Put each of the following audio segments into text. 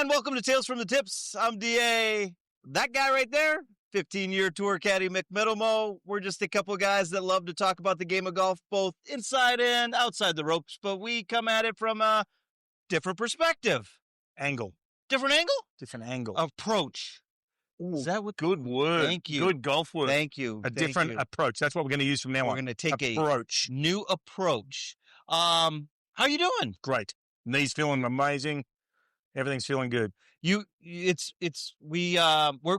and welcome to Tales from the Tips. I'm DA. That guy right there, 15-year Tour Caddy Mick Middlemo. We're just a couple guys that love to talk about the game of golf, both inside and outside the ropes, but we come at it from a different perspective. Angle. Different angle? Different angle. Approach. Ooh, Is that what? good word. Thank you. Good golf word. Thank you. A different approach. That's what we're going to use from now on. We're going to take approach. A new approach. How you doing? Great. Knees feeling amazing. Everything's feeling good. We're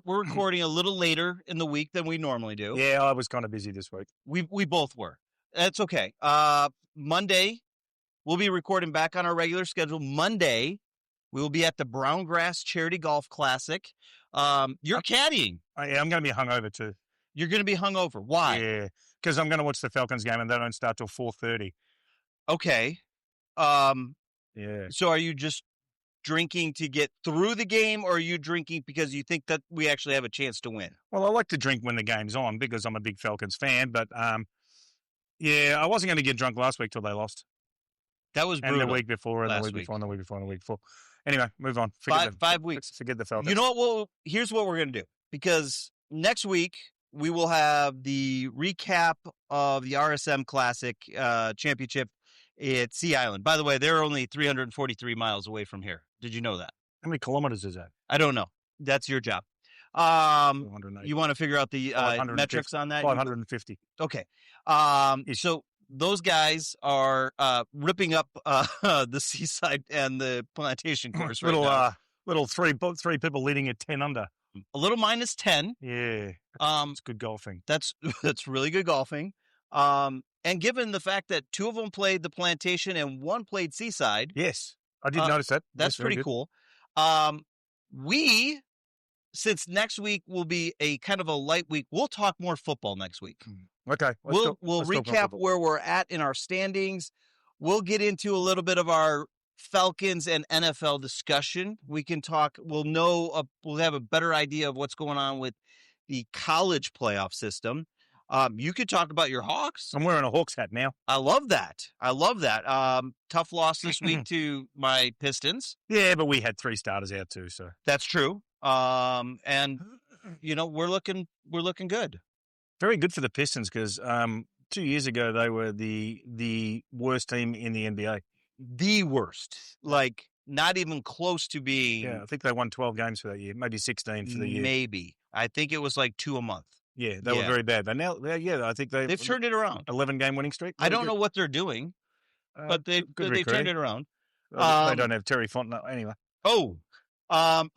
recording a little later in the week than we normally do. Yeah, I was kind of busy this week. We both were. That's okay. Monday, we'll be recording back on our regular schedule. Monday, we will be at the Brown Grass Charity Golf Classic. You're caddying. I'm going to be hungover too. You're going to be hungover. Why? Yeah, because I'm going to watch the Falcons game and they don't start till 4:30. Okay. Yeah. So are you just drinking to get through the game, or are you drinking because you think that we actually have a chance to win? Well, I like to drink when the game's on because I'm a big Falcons fan, but yeah, I wasn't going to get drunk last week till they lost. That was brutal. And the week before, and the week before, and the week before, and the week before. Anyway, move on. 5 weeks. Forget the Falcons. You know what? Here's what we're going to do, because next week we will have the recap of the RSM Classic Championship at Sea Island. By the way, they're only 343 miles away from here. Did you know that? How many kilometers is that? I don't know. That's your job. You want to figure out the metrics on that? 550. Okay. So those guys are ripping up the seaside and the plantation course right now. Little three people leading at 10 under. A little minus 10. Yeah. It's good golfing. That's really good golfing. And given the fact that two of them played the plantation and one played seaside. Yes. I did notice that. That's pretty cool. Since next week will be a kind of a light week, we'll talk more football next week. Okay. We'll recap where we're at in our standings. We'll get into a little bit of our Falcons and NFL discussion. We can talk. We'll have a better idea of what's going on with the college playoff system. You could talk about your Hawks. I'm wearing a Hawks hat now. I love that. Tough loss this week to my Pistons. Yeah, but we had 3 starters out too, so that's true. And you know, we're looking good. Very good for the Pistons because 2 years ago they were the worst team in the NBA. The worst, like not even close to being. Yeah, I think they won 12 games for that year, maybe 16 for the year. Maybe I think it was like 2 a month. Yeah, they were very bad. But now, I think they've turned it around. 11-game winning streak. I don't know what they're doing, but they've turned it around. They don't have Terry Fontenot anyway. Oh,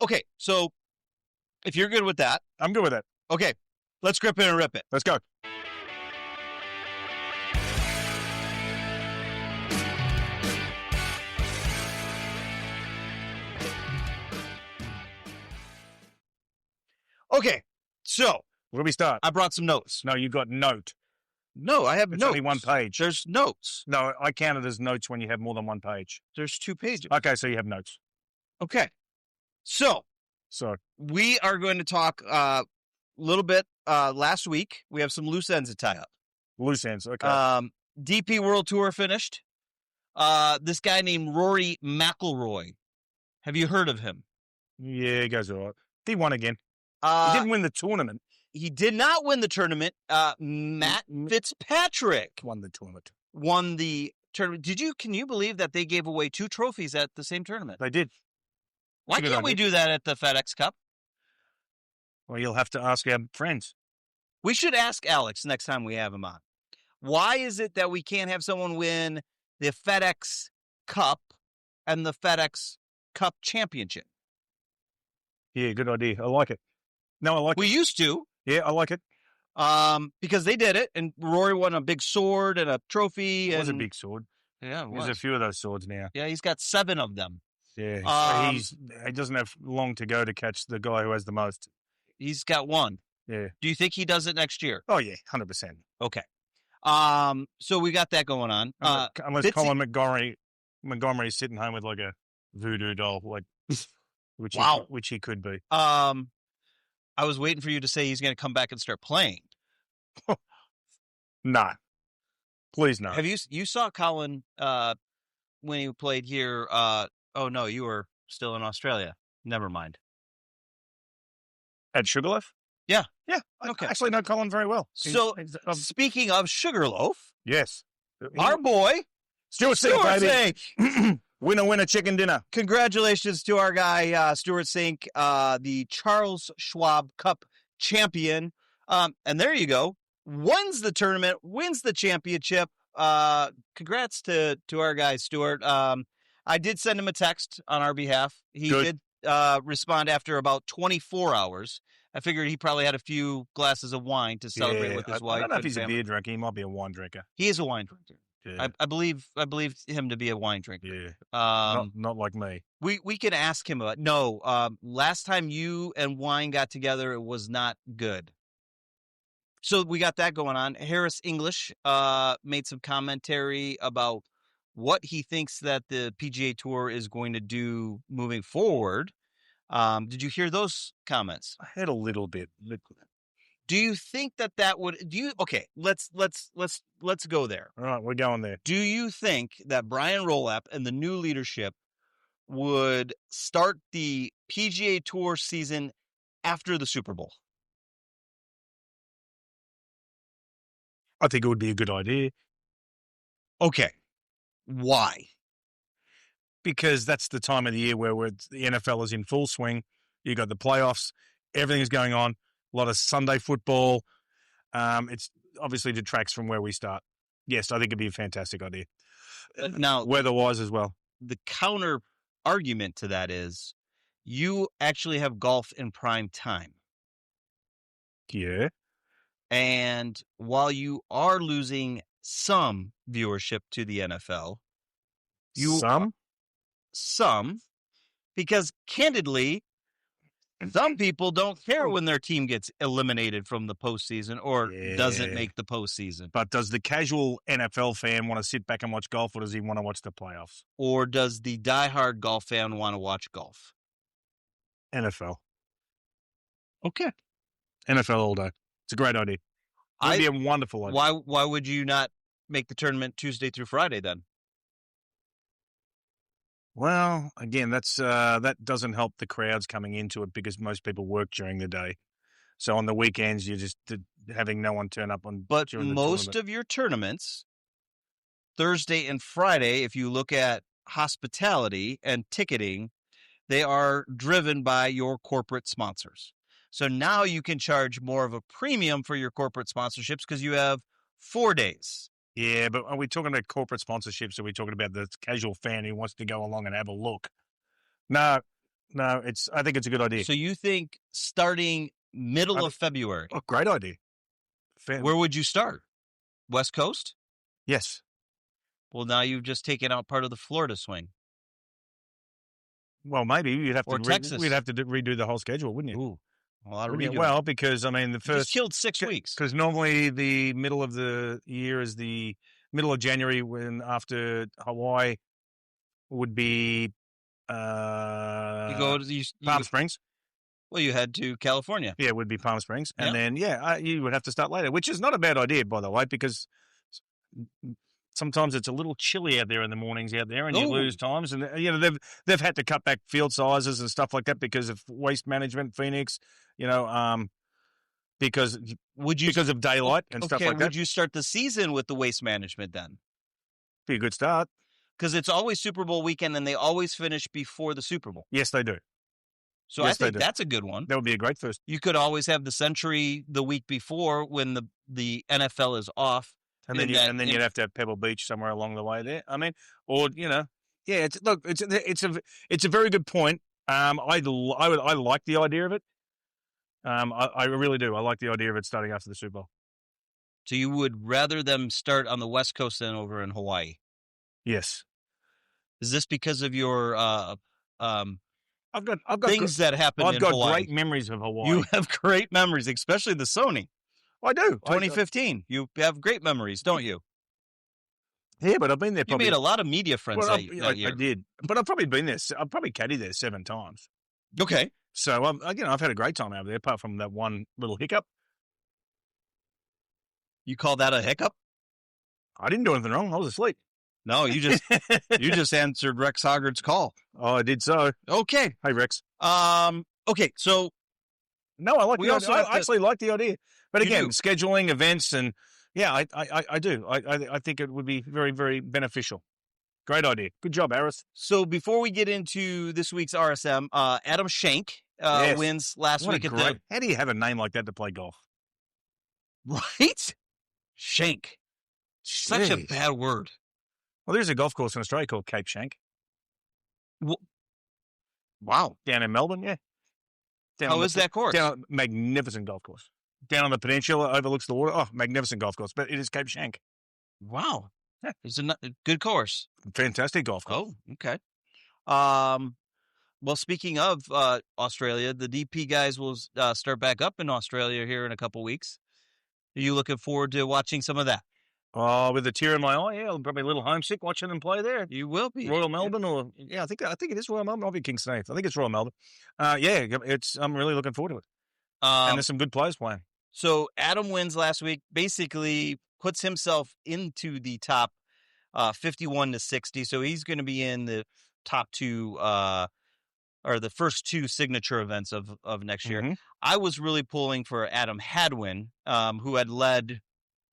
okay. So if you're good with that, I'm good with that. Okay, let's grip it and rip it. Let's go. Okay, so where do we start? I brought some notes. No, you got note. No, I have it's notes. Only one page. There's notes. No, I counted as notes when you have more than one page. There's 2 pages. Okay, so you have notes. Okay, so we are going to talk a little bit. Last week we have some loose ends to tie up. Loose ends. Okay. DP World Tour finished. This guy named Rory McIlroy. Have you heard of him? Yeah, he goes all right. He won again. He didn't win the tournament. He did not win the tournament. Matt Fitzpatrick won the tournament. Can you believe that they gave away 2 trophies at the same tournament? They did. Why can't we do that at the FedEx Cup? Well, you'll have to ask our friends. We should ask Alex next time we have him on. Why is it that we can't have someone win the FedEx Cup and the FedEx Cup Championship? Yeah, good idea. I like it. No, I like it. We used to. Yeah, I like it. Because they did it, and Rory won a big sword and a trophy. It was a big sword. Yeah, it was. There's a few of those swords now. Yeah, he's got 7 of them. Yeah, he doesn't have long to go to catch the guy who has the most. He's got 1. Yeah. Do you think he does it next year? Oh, yeah, 100%. Okay. So we got that going on. Unless Colin Montgomery's sitting home with like a voodoo doll, which he could be. I was waiting for you to say he's going to come back and start playing. Nah. Please no. Have you saw Colin when he played here? Oh no, you were still in Australia. Never mind. At Sugarloaf? Yeah. Yeah. Okay. I actually know Colin very well. So, speaking of Sugarloaf, yes, our boy, Stuart Schenk. Winner, chicken dinner. Congratulations to our guy, Stuart Schenk, the Charles Schwab Cup champion. And there you go. Wins the tournament, wins the championship. Congrats to our guy, Stuart. I did send him a text on our behalf. He did respond after about 24 hours. I figured he probably had a few glasses of wine to celebrate with his wife. I don't know if he's a beer drinker. He might be a wine drinker. He is a wine drinker. Yeah. I believe him to be a wine drinker. Yeah. Not like me. We can ask him about. No, last time you and wine got together, it was not good. So we got that going on. Harris English made some commentary about what he thinks that the PGA Tour is going to do moving forward. Did you hear those comments? I heard a little bit. Do you think that would okay, let's go there. All right, we're going there. Do you think that Brian Rolapp and the new leadership would start the PGA Tour season after the Super Bowl? I think it would be a good idea. Okay. Why? Because that's the time of the year where the NFL is in full swing. You got the playoffs, everything is going on. A lot of Sunday football. It's obviously detracts from where we start. Yes, I think it'd be a fantastic idea. Now, weather-wise as well. The counter argument to that is you actually have golf in prime time. Yeah. And while you are losing some viewership to the NFL, some, because candidly, some people don't care when their team gets eliminated from the postseason or doesn't make the postseason. But does the casual NFL fan want to sit back and watch golf, or does he want to watch the playoffs? Or does the diehard golf fan want to watch golf? NFL. Okay. NFL all day. It's a great idea. It would be a wonderful idea. Why would you not make the tournament Tuesday through Friday then? Well, again, that doesn't help the crowds coming into it because most people work during the day. So on the weekends, you're just having no one turn up on. But most of your tournaments, Thursday and Friday, if you look at hospitality and ticketing, they are driven by your corporate sponsors. So now you can charge more of a premium for your corporate sponsorships because you have 4 days. Yeah, but are we talking about corporate sponsorships? Or are we talking about the casual fan who wants to go along and have a look? No, I think it's a good idea. So you think starting middle of February? Oh, great idea. Where would you start? West Coast? Yes. Well, now you've just taken out part of the Florida swing. Well, maybe you'd have to Texas. We'd have to redo the whole schedule, wouldn't you? Ooh. Well, because I mean, the first just killed 6 weeks. Because normally the middle of the year is the middle of January, when after Hawaii would be Palm Springs. Well, you head to California. Yeah, it would be Palm Springs, and then you would have to start later, which is not a bad idea, by the way, because sometimes it's a little chilly out there in the mornings out there, and you lose times. And they've had to cut back field sizes and stuff like that because of waste management. Phoenix, because of daylight and stuff like that. Would you start the season with the waste management then? Be a good start because it's always Super Bowl weekend, and they always finish before the Super Bowl. Yes, they do. So I think that's a good one. That would be a great first. You could always have the Century the week before when the NFL is off. And then you'd have to have Pebble Beach somewhere along the way there. I mean, or it's a very good point. I like the idea of it. I really do. I like the idea of it starting after the Super Bowl. So you would rather them start on the West Coast than over in Hawaii? Yes. Is this because of your I've got things that happened in Hawaii? I've got great memories of Hawaii. You have great memories, especially the Sony. I do. 2015. You have great memories, don't you? Yeah, but I've been there. You made a lot of media friends that year. I did, but I've probably been there. I've probably caddied there 7 times. Okay. So I've had a great time out there, apart from that one little hiccup. You call that a hiccup? I didn't do anything wrong. I was asleep. No, you just answered Rex Hoggard's call. Oh, I did so. Okay. Hey, Rex. Okay, so no, I like. We the also idea. have I actually like the idea, but You again, do. scheduling events and I do. I think it would be very, very beneficial. Great idea. Good job, Aris. So before we get into this week's RSM, Adam Schenk Yes. wins last What week a at great. How do you have a name like that to play golf? right? Schenk. Such a Jeez. bad word. Well, there's a golf course in Australia called Cape Schenk. Wow. Down in Melbourne, yeah. How is that course? Magnificent golf course. Down on the peninsula, overlooks the water. Oh, magnificent golf course. But it is Cape Schenk. Wow. Yeah. It's a good course. Fantastic golf course. Oh, okay. Well, speaking of Australia, the DP guys will start back up in Australia here in a couple weeks. Are you looking forward to watching some of that? Oh, with a tear in my eye, yeah, I'm probably a little homesick watching them play there. You will be. Royal Melbourne, I think it is Royal Melbourne. I'll be Kingston 8th. I think it's Royal Melbourne. I'm really looking forward to it. And there's some good players playing. So Adam wins last week, basically puts himself into the top 51 to 60. So he's going to be in the top two or the first two signature events of next year. Mm-hmm. I was really pulling for Adam Hadwin, who had led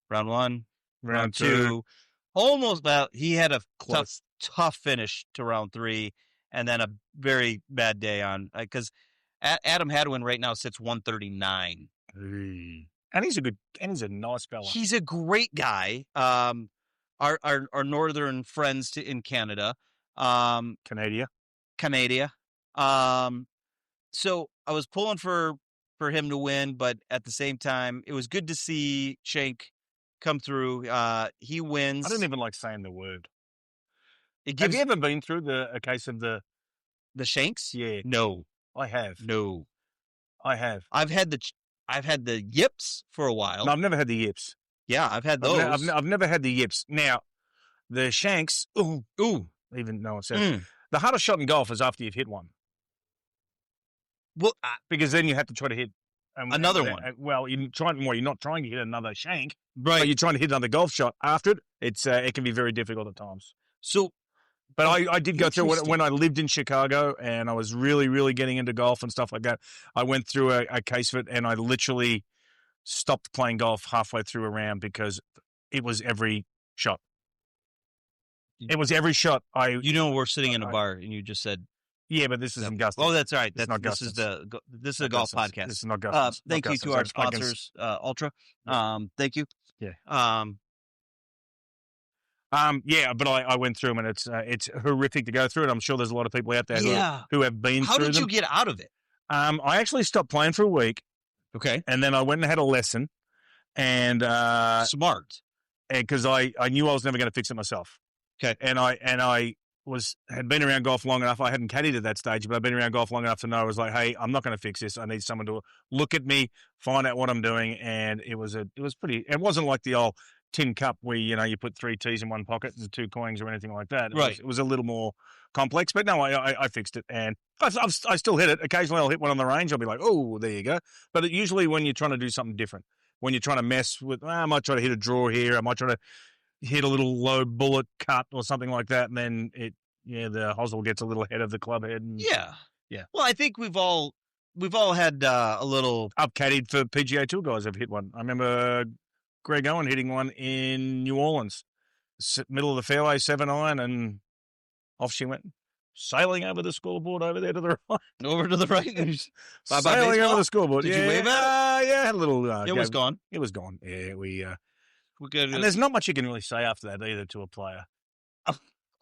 round one, round two. Almost, well, he had a tough finish to round three, and then a very bad day on because Adam Hadwin right now sits 139. And he's a nice fella. He's a great guy. Our northern friends in Canada, Canada. So I was pulling for him to win, but at the same time, it was good to see Schenk come through. He wins. I don't even like saying the word. Have you ever been through a case of the Schenks? Yeah. No. I have. No. I have. I've had the yips for a while. No, I've never had the yips. Yeah, I've had those. I've never had the yips. Now, the shanks, even no one said the hardest shot in golf is after you've hit one. Well, because then you have to try to hit another one. Well, you're not trying to hit another shank, right? But you're trying to hit another golf shot after it. It can be very difficult at times. So, but I did go through when I lived in Chicago and I was really, really getting into golf and stuff like that. I went through a case of it and I literally stopped playing golf halfway through a round because it was every shot. It was every shot. We're sitting in a bar and you just said, yeah, but this isn't Gustin. Oh, that's all right. This is a golf podcast. This is not Gustin. Thank you to our sponsors, Ultra. Thank you. Yeah. But I went through them and it's horrific to go through it. I'm sure there's a lot of people out there who have been through them. How did you get out of it? I actually stopped playing for a week. Okay. And then I went and had a lesson. And smart. Because I knew I was never going to fix it myself. Okay. And I had been around golf long enough. I hadn't caddied at that stage, but I'd been around golf long enough to know I was like, hey, I'm not going to fix this. I need someone to look at me, find out what I'm doing. And it wasn't like the old tin cup where, you put 3 tees in one pocket and 2 coins or anything like that. It was a little more complex, but no, I fixed it. And I still hit it. Occasionally I'll hit one on the range. I'll be like, oh, there you go. But usually when you're trying to do something different, when you're trying to mess with, I might try to hit a draw here. I might try to hit a little low bullet cut or something like that. And then the hosel gets a little ahead of the club head. And, yeah. Well, I think we've all had a little. I've caddied for PGA Tour guys. I've hit one. I remember Greg Owen hitting one in New Orleans, middle of the fairway, 7-iron, and off she went, sailing over the scoreboard over there to the right. Over to the right. Sailing over the scoreboard. Did you wave at it? Yeah, had a little. It was gone. It was gone. Yeah, we're good. And there's not much you can really say after that either to a player.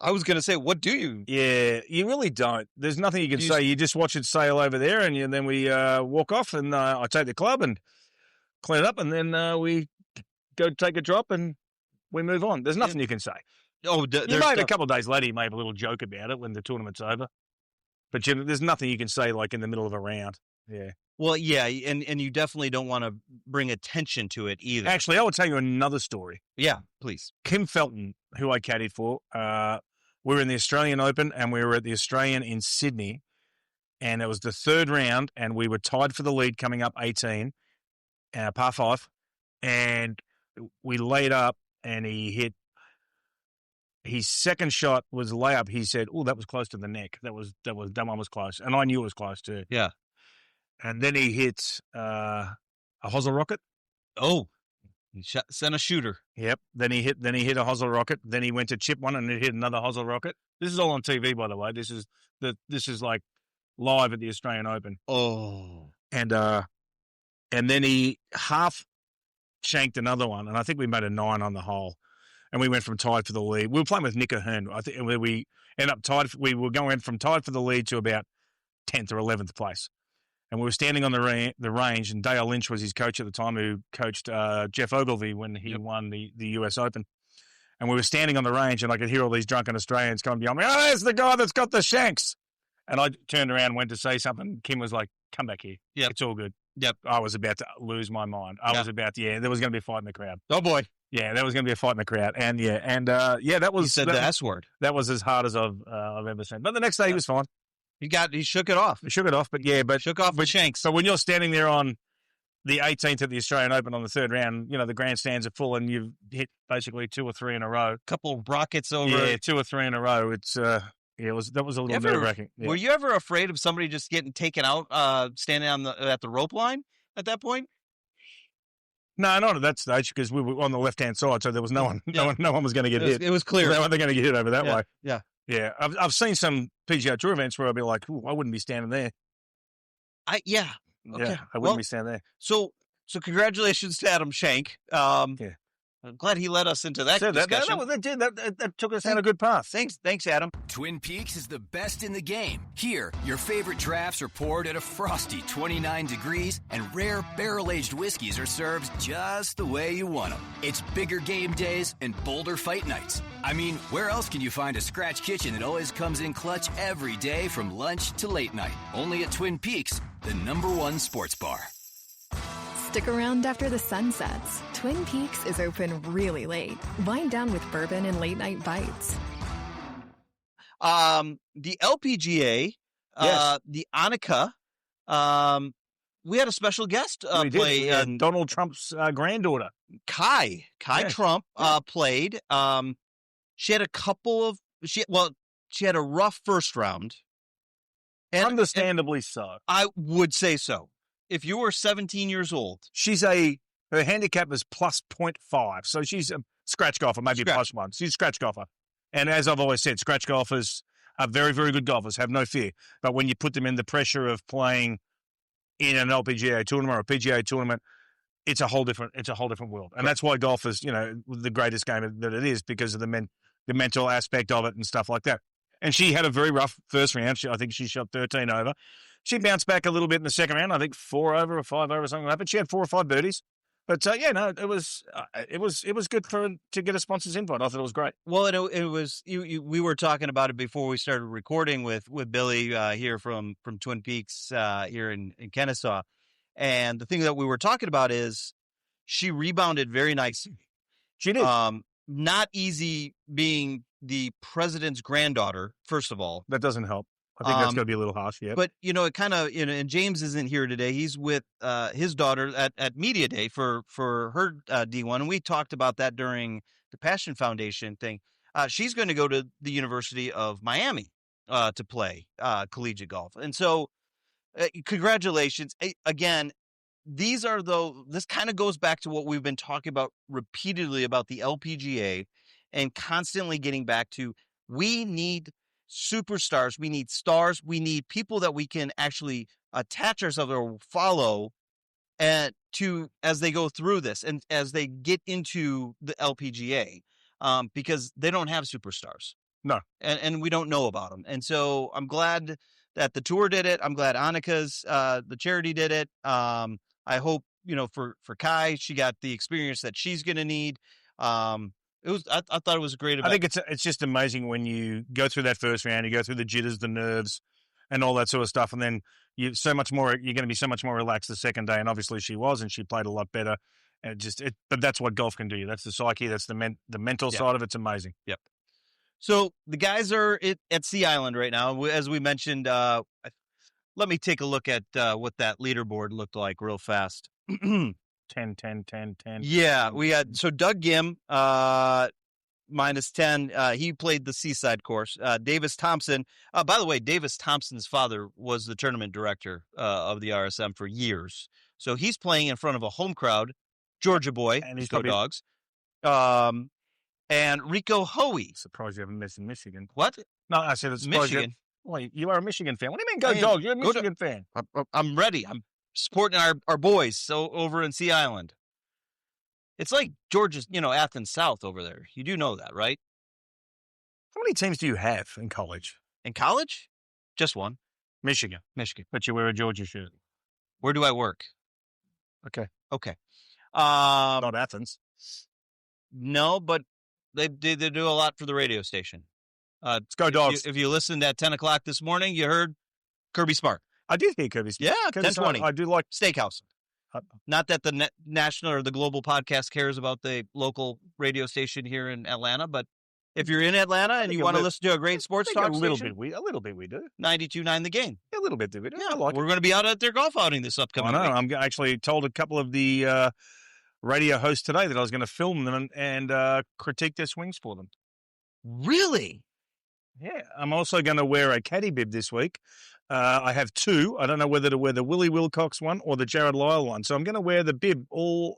I was going to say, what do you? Yeah, you really don't. There's nothing you can say. You just watch it sail over there, and then we walk off, and I take the club and clean it up, and then we go take a drop, and we move on. There's nothing you can say. Oh, you may have a couple of days later, you may have a little joke about it when the tournament's over, but there's nothing you can say like in the middle of a round. Yeah. Well, yeah, and you definitely don't want to bring attention to it either. Actually, I will tell you another story. Yeah, please. Kim Felton, who I caddied for, we were in the Australian Open and we were at the Australian in Sydney, and it was the 3rd round and we were tied for the lead coming up 18, par 5, and we laid up and he hit His second shot was layup. He said, "Oh, that was close to the neck. That one was close," and I knew it was close too. Yeah. And then he hit a hosel rocket. Oh, he sent a shooter. Yep. Then he hit a hosel rocket. Then he went to chip one and it hit another hosel rocket. This is all on TV, by the way. This is like live at the Australian Open. Oh. And then he half shanked another one, and I think we made a 9 on the hole. And we went from tied for the lead. We were playing with Nick Ahern. I think we ended up tied. We were going from tied for the lead to about 10th or 11th place. And we were standing on the range, and Dale Lynch was his coach at the time, who coached Jeff Ogilvy when he won the US Open. And we were standing on the range, and I could hear all these drunken Australians coming beyond me. "Oh, there's the guy that's got the shanks." And I turned around and went to say something. Kim was like, "Come back here. Yep. It's all good." Yep. I was about to lose my mind. There was going to be a fight in the crowd. Oh, boy. Yeah, there was going to be a fight in the crowd. And that was... He said the S word. That was as hard as I've ever seen. But the next day he was fine. He shook it off. He shook it off, but shook off the shanks. So when you're standing there on the 18th at the Australian Open on the third round, the grandstands are full and you've hit basically 2 or 3 in a row. Couple of rockets over. Yeah, 2 or 3 in a row. It's that was a little nerve-wracking. Yeah. Were you ever afraid of somebody just getting taken out standing at the rope line at that point? No, not at that stage, because we were on the left-hand side, so there was no one. No one was going to get hit. It was clear. They weren't going to get hit over that way. Yeah. Yeah. I've seen some PGA Tour events where I'd be like, "Ooh, I wouldn't be standing there." Okay. Yeah, I wouldn't be standing there. So congratulations to Adam Schenk. I'm glad he led us into that discussion. That took us down a good path. Thanks, Adam. Twin Peaks is the best in the game. Here, your favorite drafts are poured at a frosty 29 degrees, and rare barrel-aged whiskeys are served just the way you want them. It's bigger game days and bolder fight nights. I mean, where else can you find a scratch kitchen that always comes in clutch every day from lunch to late night? Only at Twin Peaks, the #1 sports bar. Stick around after the sun sets. Twin Peaks is open really late. Wind down with bourbon and late night bites. The LPGA, the Annika, we had a special guest play. Donald Trump's granddaughter. Kai Trump played. She had she had a rough first round. Understandably so. I would say so. If you were 17 years old. Her handicap is plus 0.5. So she's a scratch golfer, maybe plus 1. She's a scratch golfer. And as I've always said, scratch golfers are very, very good golfers, have no fear. But when you put them in the pressure of playing in an LPGA tournament or a PGA tournament, it's a whole different world. And that's why golf is, the greatest game that it is, because of the mental aspect of it and stuff like that. And she had a very rough first round. I think she shot 13 over. She bounced back a little bit in the second round. I think 4 over or 5 over or something like that. But she had 4 or 5 birdies. But it was good to get a sponsor's invite. I thought it was great. Well, it was. We were talking about it before we started recording with Billy here from Twin Peaks here in Kennesaw, and the thing that we were talking about is she rebounded very nicely. She did. Not easy being the president's granddaughter. First of all, that doesn't help. I think that's going to be a little harsh, yeah. But, it kind of, and James isn't here today. He's with his daughter at Media Day for her D1. And we talked about that during the Passion Foundation thing. She's going to go to the University of Miami to play collegiate golf. And so, congratulations. Again, this kind of goes back to what we've been talking about repeatedly about the LPGA and constantly getting back to, we need superstars, we need stars, we need people that we can actually attach ourselves or follow as they go through this and as they get into the LPGA, because they don't have superstars. No. And we don't know about them. And so I'm glad that the tour did it. I'm glad Annika's, the charity did it. I hope, for Kai, she got the experience that she's going to need. I thought it was a great event. I think it's just amazing when you go through that first round, you go through the jitters, the nerves, and all that sort of stuff, and then you're going to be so much more relaxed the second day. And obviously she was, and she played a lot better. And but that's what golf can do. That's the psyche. That's the mental side of it. It's amazing. Yep. So the guys are at Sea Island right now, as we mentioned. Let me take a look at what that leaderboard looked like real fast. 10. Yeah, we had Doug Gim, minus 10. He played the Seaside course. Davis Thompson. By the way, Davis Thompson's father was the tournament director of the RSM for years. So he's playing in front of a home crowd. Georgia boy. And he's go probably- Dogs. And Rico Hoey. Surprised you haven't missed Michigan. What? No, I said it's surprised Michigan. Well, you are a Michigan fan. What do you mean, go I am. Dogs? You're a Go Michigan fan. I'm ready. I'm supporting our boys over in Sea Island. It's like Georgia's, Athens South over there. You do know that, right? How many teams do you have in college? In college? Just one. Michigan. But you wear a Georgia shirt. Where do I work? Okay. Not Athens. No, but they do a lot for the radio station. Let's go Dogs. If you listened at 10 o'clock this morning, you heard Kirby Smart. I did hear Kirby Smart. Yeah, 10:20. I do like Steakhouse. Not that the national or the global podcast cares about the local radio station here in Atlanta, but if you're in Atlanta and you want to listen to a great sports talk a little station, bit we do. 92.9 The Game. A little bit do we do. Yeah, I like we're going to be out at their golf outing this upcoming I know. week. I'm actually told a couple of the radio hosts today that I was going to film them and critique their swings for them. Really? Yeah. I'm also going to wear a caddy bib this week. I have two. I don't know whether to wear the Willie Wilcox one or the Jared Lyle one. So I'm going to wear the bib all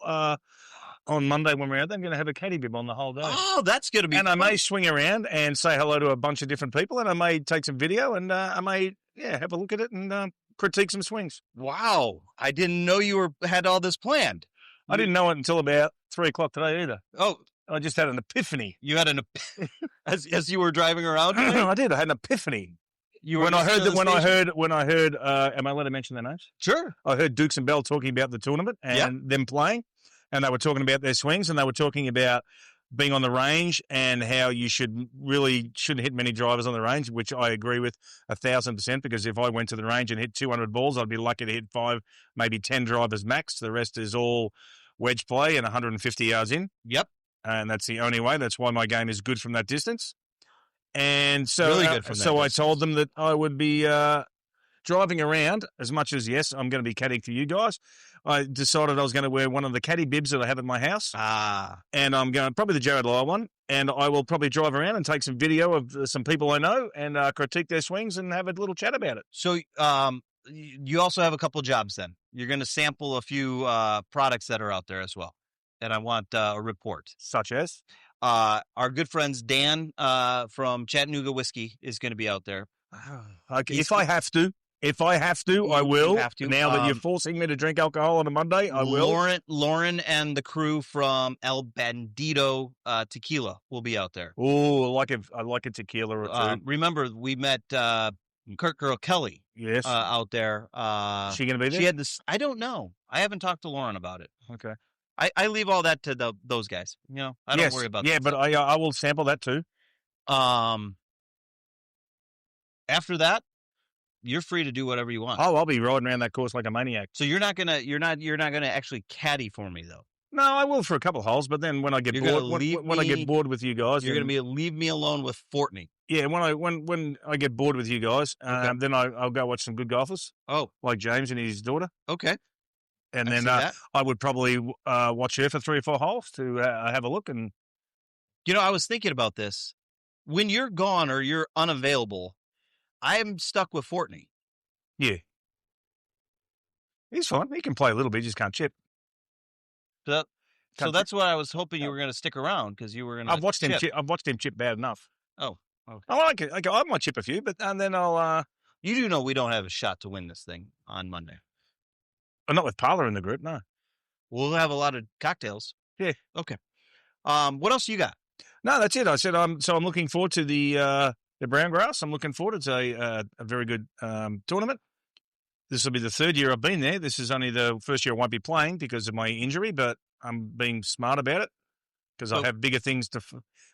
on Monday when we're out there. I'm going to have a caddy bib on the whole day. Oh, that's going to be And fun. I may swing around and say hello to a bunch of different people, and I may take some video, and I may have a look at it and critique some swings. Wow. I didn't know you had all this planned. I didn't know it until about 3 o'clock today either. Oh, I just had an epiphany. you had as you were driving around today? I did. I had an epiphany. You were When I heard, station? am I allowed to mention their names? Sure. I heard Dukes and Bell talking about the tournament and them playing, and they were talking about their swings, and they were talking about being on the range and how you shouldn't hit many drivers on the range, which I agree with 1,000%, because if I went to the range and hit 200 balls, I'd be lucky to hit 5, maybe 10 drivers max. The rest is all wedge play and 150 yards in. Yep. And that's the only way. That's why my game is good from that distance. And so, Really good from that I distance. told them that I would be driving around as much as, yes, I'm going to be caddying for you guys. I decided I was going to wear one of the caddy bibs that I have at my house. And I'm going probably the Jared Lyle one. And I will probably drive around and take some video of some people I know and critique their swings and have a little chat about it. So you also have a couple jobs then. You're going to sample a few products that are out there as well. And I want a report. Such as? Our good friends Dan from Chattanooga Whiskey is going to be out there. Okay. If I have to, I will. have to. Now that you're forcing me to drink alcohol on a Monday, I will. Lauren and the crew from El Bandito Tequila will be out there. Oh, I like a tequila or two. Remember, we met Kurt Girl Kelly Yes. out there. Is she going to be there? She had this. I don't know. I haven't talked to Lauren about it. Okay. I leave all that to those guys. I don't worry about that. Yeah, but I will sample that too. After that, you're free to do whatever you want. Oh, I'll be riding around that course like a maniac. So you're not gonna actually caddy for me though. No, I will for a couple of holes, but then when I get You're bored, gonna leave when I get bored with you guys, You're gonna leave me alone with Fortney. Yeah, when I get bored with you guys, then I'll go watch some good golfers. Oh, like James and his daughter. Okay. And I then see that. I would probably watch her for 3 or 4 holes to have a look. And I was thinking about this. When you're gone or you're unavailable, I'm stuck with Fortney. Yeah, he's fine. He can play a little bit. He just can't chip. So that's what I was hoping you were going to stick around because you were going to. I've watched him chip. I've watched him chip bad enough. Oh, okay. I might chip a few, but and then I'll. You do know we don't have a shot to win this thing on Monday. Not with Parler in the group, no. We'll have a lot of cocktails. Yeah. Okay. What else you got? No, that's it. I said I'm looking forward to the brown grass. I'm looking forward. It's a very good tournament. This will be the 3rd year I've been there. This is only the first year I won't be playing because of my injury, but I'm being smart about it because I have bigger things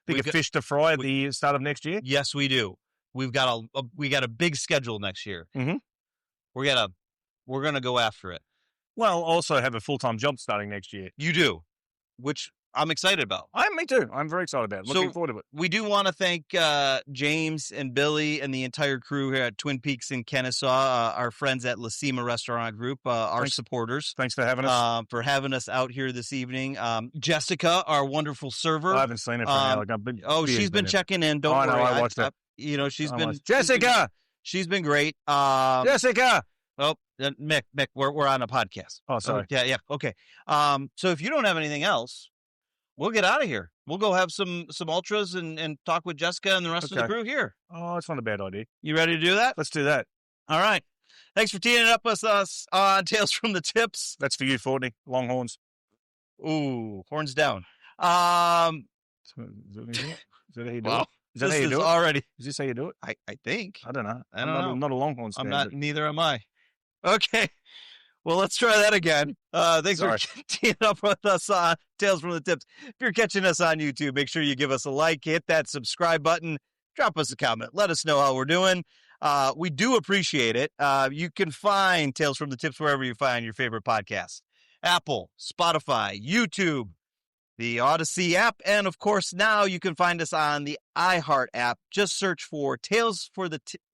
fish to fry at the start of next year. Yes, we do. We've got a big schedule next year. Mm-hmm. We're gonna go after it. Well, also have a full-time job starting next year. You do, which I'm excited about. Me too. I'm very excited about it. Looking forward to it. We do want to thank James and Billy and the entire crew here at Twin Peaks in Kennesaw, our friends at La Cima Restaurant Group, our supporters. Thanks for having us. For having us out here this evening. Jessica, our wonderful server. I haven't seen it for now. She's been checking in. Don't worry. I watched it. She's been Jessica. She's been great. Jessica. Oh, Mick, we're on a podcast. Oh, sorry. Yeah. Okay. So if you don't have anything else, we'll get out of here. We'll go have some ultras and talk with Jessica and the rest of the crew here. Oh, it's not a bad idea. You ready to do that? Let's do that. All right. Thanks for teeing it up with us on Tales from the Tips. That's for you, Fortney. Longhorns. Ooh, horns down. Is that how you do it? Is that how you do it? Already. Is this how you do it? I think. I don't know. I'm not a Longhorns fan. I'm not. Neither am I. Okay. Well, let's try that again. Thanks for teeing up with us on Tales from the Tips. If you're catching us on YouTube, make sure you give us a like, hit that subscribe button, drop us a comment. Let us know how we're doing. We do appreciate it. You can find Tales from the Tips wherever you find your favorite podcasts. Apple, Spotify, YouTube, the Odyssey app, and of course, now you can find us on the iHeart app. Just search for Tales from the Tips.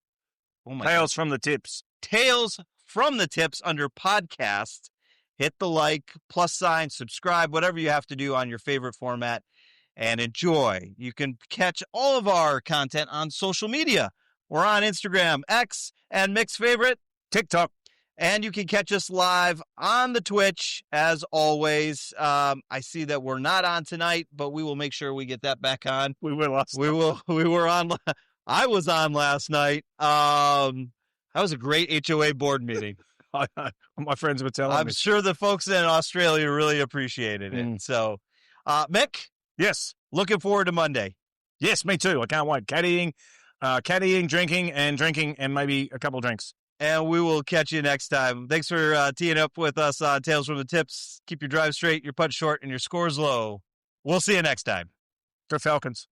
Tales from the Tips. Tales from the Tips under podcast. Hit the like, plus sign, subscribe, whatever you have to do on your favorite format, and enjoy. You can catch all of our content on social media. We're on Instagram, X, and Mick's favorite, TikTok. And you can catch us live on the Twitch, as always. I see that we're not on tonight, but we will make sure we get that back on. We will last night. We were on. I was on last night. That was a great HOA board meeting. My friends were telling me. I'm sure the folks in Australia really appreciated it. So, Mick? Yes. Looking forward to Monday. Yes, me too. I can't wait. Caddying, drinking, and maybe a couple drinks. And we will catch you next time. Thanks for teeing up with us on Tales from the Tips. Keep your drive straight, your putt short, and your scores low. We'll see you next time. Go Falcons.